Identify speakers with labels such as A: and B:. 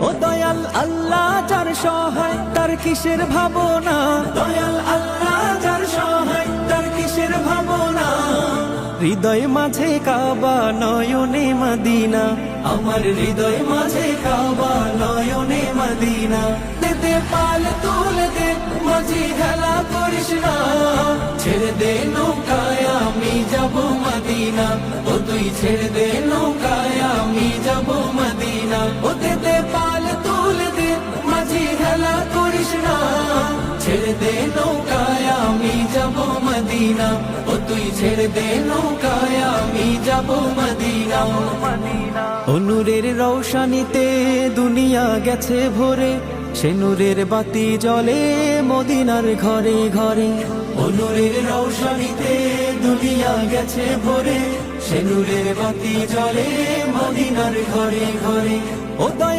A: ও দয়াল আল্লাহ যার সহায় তার কিসের ভাবনা, দয়াল আল্লাহ যার সহায় তার কিসের ভাবনা। হৃদয় মাঝে কাবা নয়নে মদিনা, আমার হৃদয় মাঝে কাবা নয়নে মদিনা। দে পাল তুলে দে মাঝি হেলা করিস না, ছেড়ে দে নৌকায় আমি যাব মদিনা। ও তুই ছেড়ে দে নৌকায় আমি যাব মদিনা। ও দে পাল তুলে দে মাঝি হেলা করিস না, ছেড়ে দে নৌকায় আমি যাব মদিনা। ও তুই ছেড়ে দে নৌকায় আমি যাব মদিনা। ও নূরের রৌশনীতে দুনিয়া গেছে ভরে, সে নূরের বাতি জ্বলে মদিনার ঘরে ঘরে। ও নূরের রৌশনীতে দুনিয়া গেছে ভরে, সে নূরের বাতি জ্বলে মদিনার ঘরে ঘরে। ও দয়া